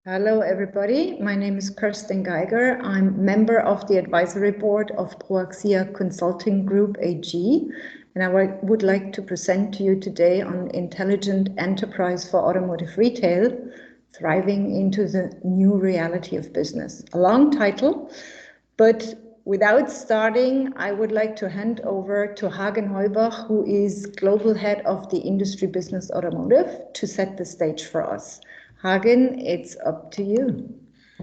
Hello, everybody. My name is Kirsten Geiger. I'm member of the advisory board of Proaxia Consulting Group AG, and I would like to present to you today on intelligent enterprise for automotive retail, thriving into the new reality of business. A long title, but without starting, I would like to hand over to Hagen Heubach, who is Global Head of the Industry Business Automotive, to set the stage for us. Hagen, it's up to you.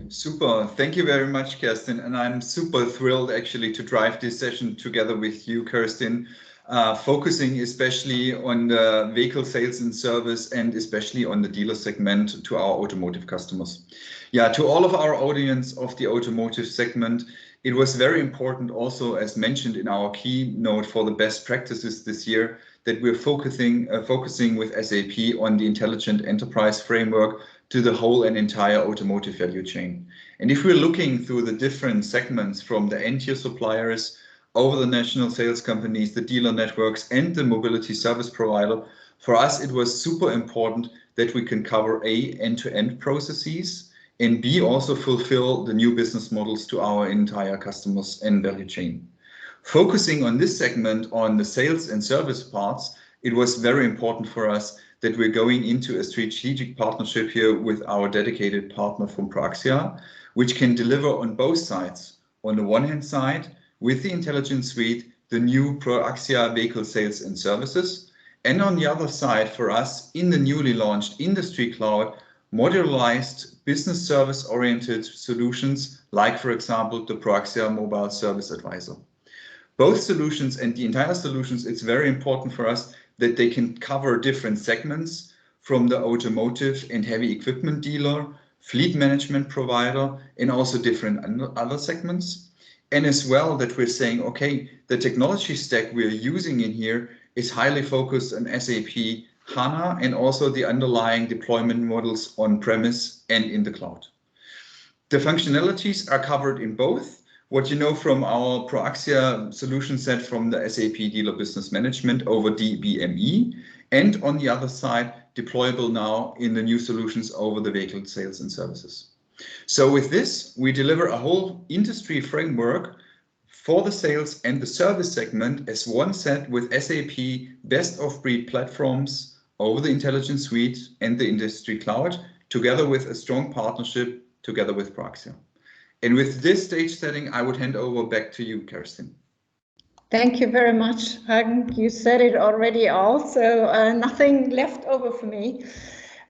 Super. Thank you very much, Kerstin. And I'm super thrilled actually to drive this session together with you, Kerstin, focusing especially on the vehicle sales and service and especially on the dealer segment to our automotive customers. Yeah, to all of our audience of the automotive segment, it was very important also, as mentioned in our keynote for the best practices this year, that we're focusing with SAP on the intelligent enterprise framework to the whole and entire automotive value chain. And if we're looking through the different segments from the end-tier suppliers over the national sales companies, the dealer networks, and the mobility service provider, for us it was super important that we can cover A, end-to-end processes, and B, also fulfill the new business models to our entire customers and value chain. Focusing on this segment on the sales and service parts, it was very important for us that we're going into a strategic partnership here with our dedicated partner from Proaxia, which can deliver on both sides. On the one hand side, with the Intelligence Suite, the new Proaxia vehicle sales and services, and on the other side for us in the newly launched Industry Cloud, modularized business service-oriented solutions, like for example, the Proaxia Mobile Service Advisor. Both solutions and the entire solutions, it's very important for us that they can cover different segments from the automotive and heavy equipment dealer, fleet management provider, and also different other segments. And as well that we're saying, okay, the technology stack we're using in here is highly focused on SAP HANA and also the underlying deployment models on premise and in the cloud. The functionalities are covered in both. What you know from our Proaxia solution set from the SAP Dealer Business Management over DBME, and on the other side, deployable now in the new solutions over the vehicle sales and services. So with this, we deliver a whole industry framework for the sales and the service segment as one set with SAP best-of-breed platforms over the Intelligence Suite and the Industry Cloud, together with a strong partnership together with Proaxia. And with this stage setting, I would hand over back to you, Kerstin. Thank you very much, Hagen. You said it already all, so nothing left over for me.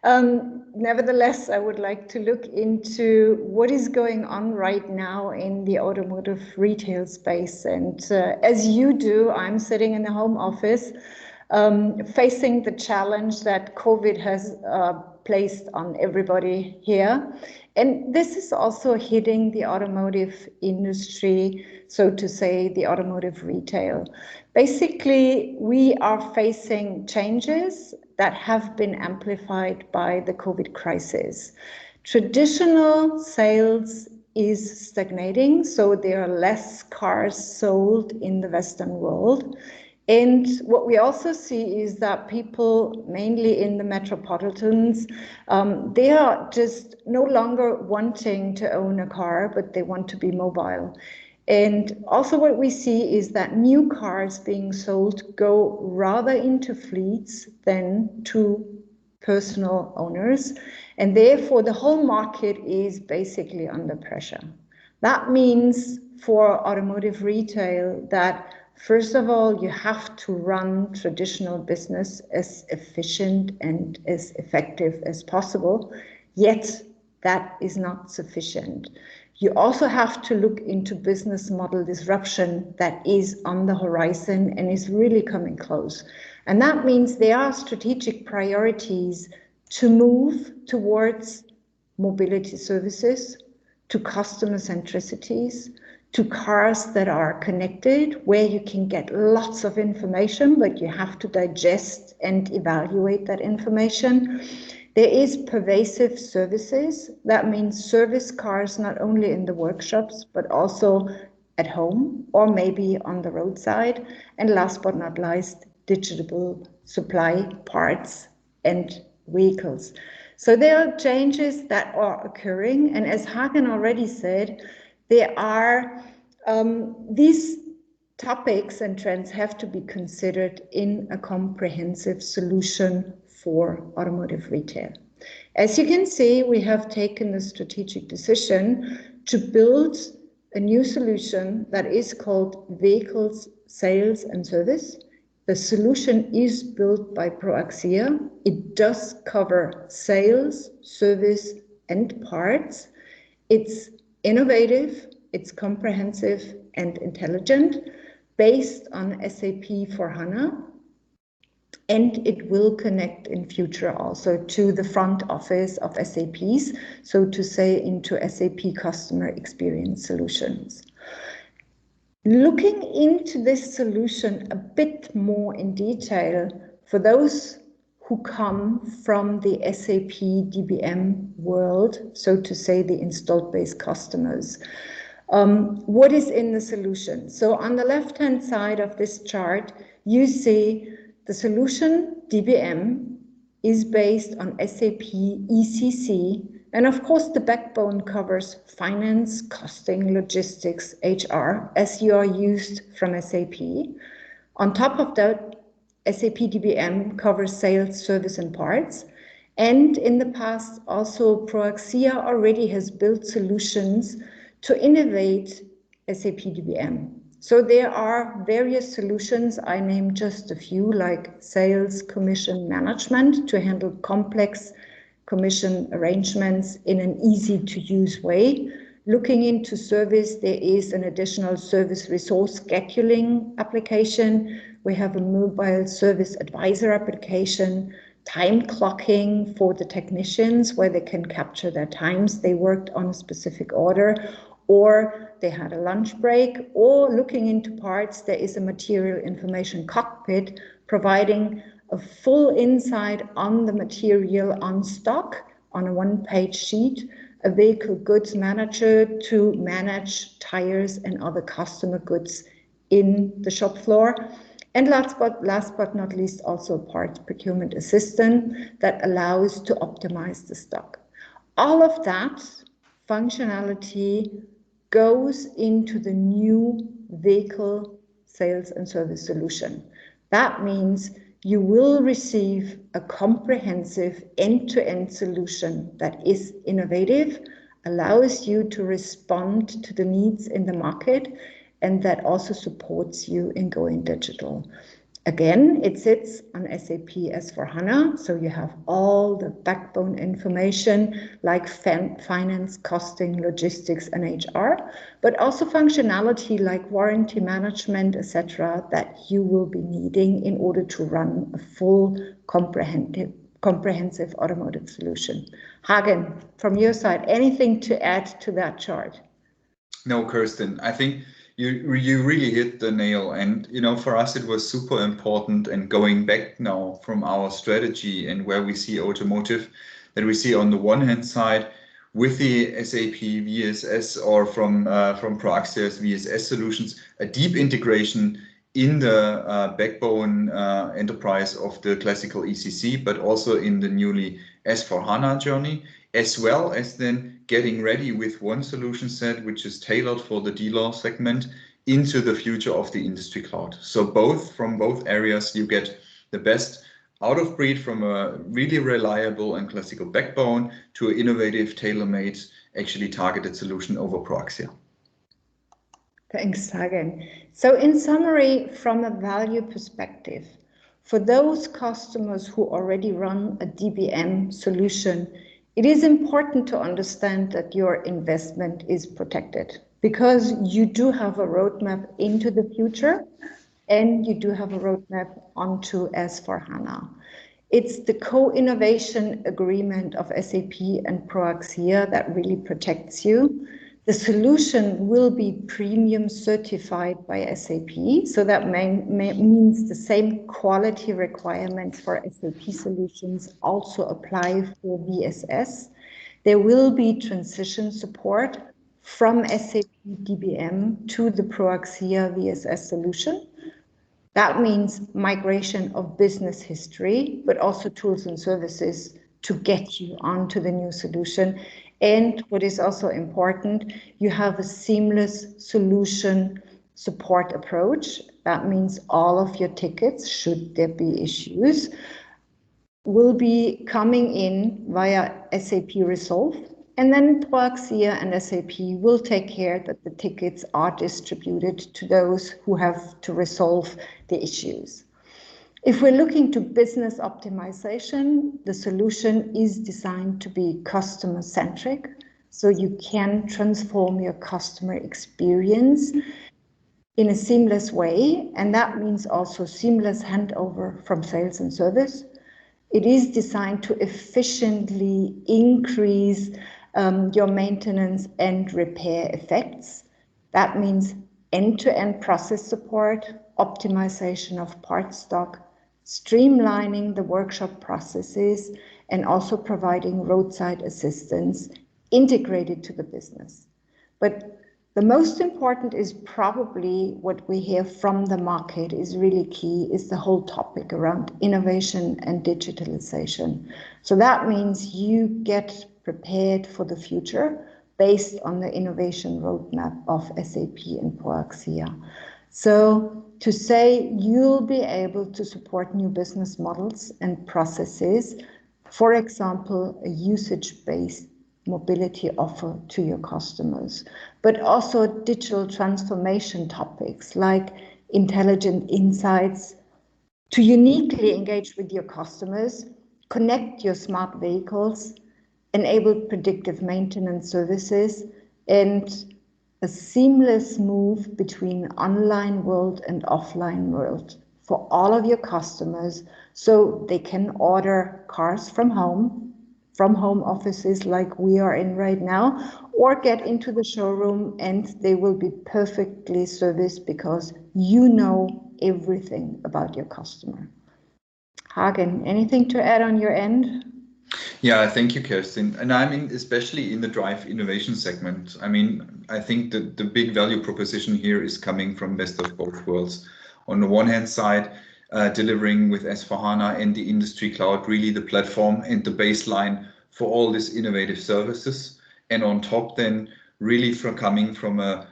Nevertheless, I would like to look into what is going on right now in the automotive retail space. And as you do, I'm sitting in the home office, facing the challenge that COVID has placed on everybody here. And this is also hitting the automotive industry, so to say, the automotive retail. Basically, we are facing changes that have been amplified by the COVID crisis. Traditional sales is stagnating, so there are less cars sold in the Western world. And what we also see is that people, mainly in the metropolitans, they are just no longer wanting to own a car, but they want to be mobile. And also what we see is that new cars being sold go rather into fleets than to personal owners. And therefore, the whole market is basically under pressure. That means for automotive retail that first of all, you have to run traditional business as efficient and as effective as possible, yet that is not sufficient. You also have to look into business model disruption that is on the horizon and is really coming close. And that means there are strategic priorities to move towards mobility services, to customer centricities, to cars that are connected, where you can get lots of information, but you have to digest and evaluate that information. There is pervasive services. That means service cars, not only in the workshops, but also at home or maybe on the roadside. And last but not least, digital supply parts and vehicles. So there are changes that are occurring, and as Hagen already said, there are these topics and trends have to be considered in a comprehensive solution for automotive retail. As you can see, we have taken the strategic decision to build a new solution that is called Vehicles, Sales and Service. The solution is built by Proaxia. It does cover sales, service and parts. It's innovative, it's comprehensive and intelligent, based on SAP S/4HANA, and it will connect in future also to the front office of SAPs, so to say into SAP customer experience solutions. Looking into this solution a bit more in detail, for those who come from the SAP DBM world, so to say the installed base customers, what is in the solution? So on the left-hand side of this chart, you see the solution DBM is based on SAP ECC, and of course the backbone covers finance, costing, logistics, HR, as you are used from SAP. On top of that, SAP DBM covers sales, service and parts. And in the past, also Proaxia already has built solutions to innovate SAP DBM. So there are various solutions, I named just a few, like sales commission management to handle complex commission arrangements in an easy to use way. Looking into service, there is an additional service resource scheduling application. We have a mobile service advisor application, time clocking for the technicians where they can capture their times they worked on a specific order, or they had a lunch break, or looking into parts, there is a material information cockpit providing a full insight on the material on stock on a one-page sheet, a vehicle goods manager to manage tires and other customer goods in the shop floor. And last but not least, also a parts procurement assistant that allows to optimize the stock. All of that functionality goes into the new vehicle sales and service solution. That means you will receive a comprehensive end-to-end solution that is innovative, allows you to respond to the needs in the market, and that also supports you in going digital. Again, it sits on SAP S/4HANA, so you have all the backbone information like finance, costing, logistics, and HR, but also functionality like warranty management, etc., that you will be needing in order to run a full comprehensive automotive solution. Hagen, from your side, anything to add to that chart? No, Kirsten, I think you really hit the nail, and for us it was super important. And going back now from our strategy and where we see automotive, that we see on the one hand side with the SAP VSS or from Proaxia's VSS solutions, a deep integration in the backbone enterprise of the classical ECC, but also in the newly S/4HANA journey, as well as then getting ready with one solution set which is tailored for the dealer segment into the future of the industry cloud. So from both areas you get the best out of breed, from a really reliable and classical backbone to an innovative, tailor-made, actually targeted solution over Proaxia. Thanks, Hagen. So in summary, from a value perspective, for those customers who already run a DBM solution, it is important to understand that your investment is protected because you do have a roadmap into the future and you do have a roadmap onto S/4HANA. It's the co-innovation agreement of SAP and Proaxia that really protects you. The solution will be premium certified by SAP, so that means the same quality requirements for SAP solutions also apply for VSS. There will be transition support from SAP DBM to the Proaxia VSS solution. That means migration of business history, but also tools and services to get you onto the new solution. And what is also important, you have a seamless solution support approach. That means all of your tickets, should there be issues, will be coming in via SAP Resolve, and then Proaxia and SAP will take care that the tickets are distributed to those who have to resolve the issues. If we're looking to business optimization, the solution is designed to be customer-centric, so you can transform your customer experience in a seamless way, and that means also seamless handover from sales and service. It is designed to efficiently increase your maintenance and repair effects. That means end-to-end process support, optimization of part stock, streamlining the workshop processes, and also providing roadside assistance integrated to the business. But the most important is probably what we hear from the market is really key, is the whole topic around innovation and digitalization. So that means you get prepared for the future based on the innovation roadmap of SAP and Proaxia. So to say you'll be able to support new business models and processes, for example, a usage-based mobility offer to your customers, but also digital transformation topics like intelligent insights to uniquely engage with your customers, connect your smart vehicles, enable predictive maintenance services, and a seamless move between online world and offline world for all of your customers, so they can order cars from home offices like we are in right now, or get into the showroom and they will be perfectly serviced because you know everything about your customer. Hagen, anything to add on your end? Yeah, thank you, Kerstin. And I mean, especially in the drive innovation segment, I mean, I think that the big value proposition here is coming from best of both worlds. On the one hand side, delivering with S/4HANA and the industry cloud, really the platform and the baseline for all these innovative services. And on top then, really coming from a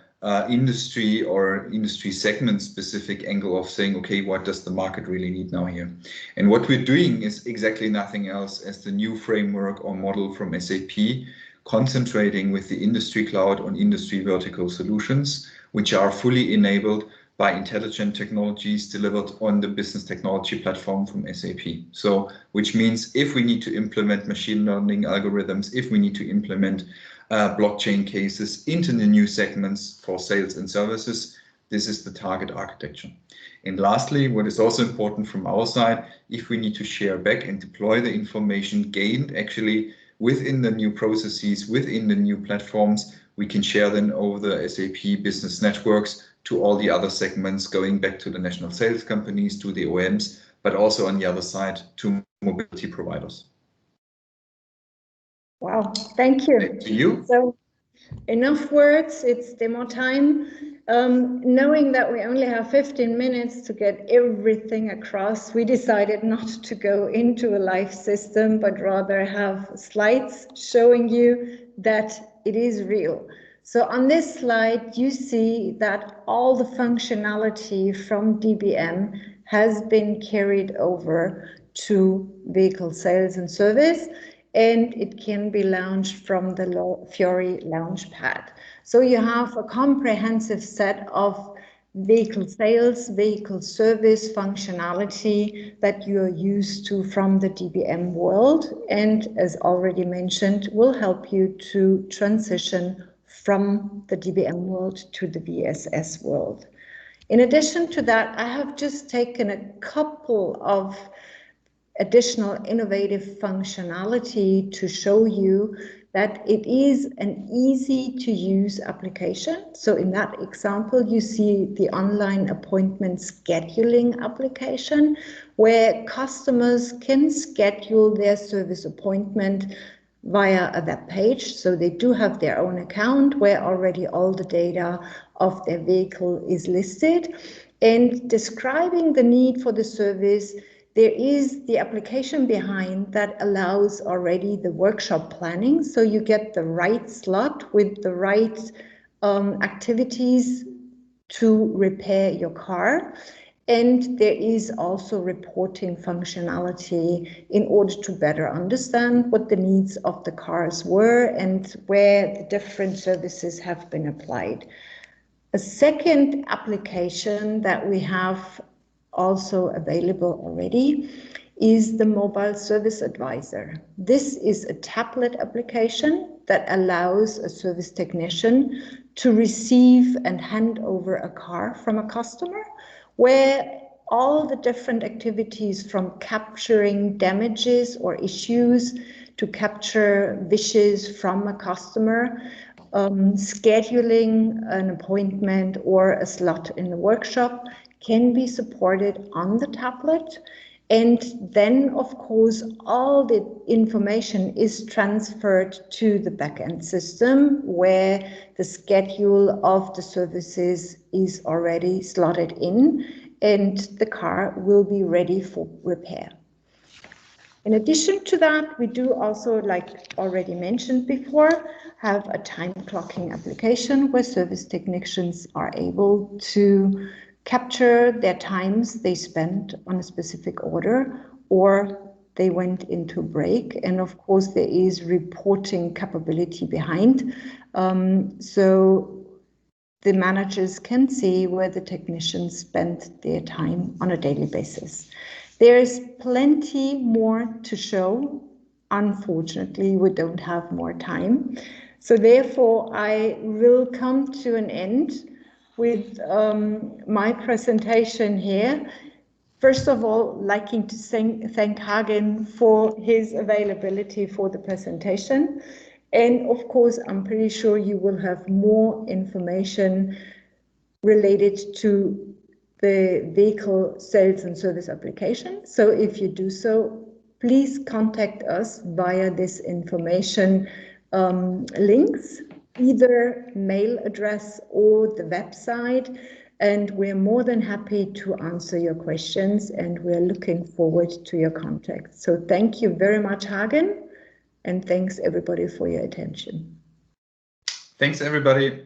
industry or industry segment specific angle of saying, okay, what does the market really need now here? And what we're doing is exactly nothing else as the new framework or model from SAP, concentrating with the industry cloud on industry vertical solutions, which are fully enabled by intelligent technologies delivered on the business technology platform from SAP. So, which means if we need to implement machine learning algorithms, if we need to implement blockchain cases into the new segments for sales and services, this is the target architecture. And lastly, what is also important from our side, if we need to share back and deploy the information gained actually within the new processes, within the new platforms, we can share them over the SAP business networks to all the other segments, going back to the national sales companies, to the OEMs, but also on the other side to mobility providers. Wow, thank you. Back to you. So enough words, it's demo time. Knowing that we only have 15 minutes to get everything across, we decided not to go into a live system, but rather have slides showing you that it is real. So on this slide, you see that all the functionality from DBM has been carried over to vehicle sales and service, and it can be launched from the Fiori Launchpad. So you have a comprehensive set of vehicle sales, vehicle service functionality that you are used to from the DBM world, and as already mentioned, will help you to transition from the DBM world to the VSS world. In addition to that, I have just taken a couple of additional innovative functionality to show you that it is an easy to use application. So in that example, you see the online appointment scheduling application where customers can schedule their service appointment via a web page. So they do have their own account where already all the data of their vehicle is listed, and describing the need for the service, There is the application behind that allows already the workshop planning. So you get the right slot with the right activities to repair your car. And there is also reporting functionality in order to better understand what the needs of the cars were and where the different services have been applied. A second application that we have also available already is the Mobile Service Advisor. This is a tablet application that allows a service technician to receive and hand over a car from a customer, where all the different activities from capturing damages or issues to capture wishes from a customer, scheduling an appointment or a slot in the workshop can be supported on the tablet. And then, of course, all the information is transferred to the backend system where the schedule of the services is already slotted in and the car will be ready for repair. In addition to that, we do also, like already mentioned before, have a time clocking application where service technicians are able to capture their times they spent on a specific order or they went into break. And of course, there is reporting capability behind. So the managers can see where the technicians spent their time on a daily basis. There's plenty more to show. Unfortunately, we don't have more time. So therefore, I will come to an end with my presentation here. First of all, liking to thank Hagen for his availability for the presentation. And of course, I'm pretty sure you will have more information related to the vehicle sales and service application. So if you do so, please contact us via this information links, either mail address or the website. And we're more than happy to answer your questions and we're looking forward to your contact. So thank you very much, Hagen, and thanks everybody for your attention. Thanks, everybody.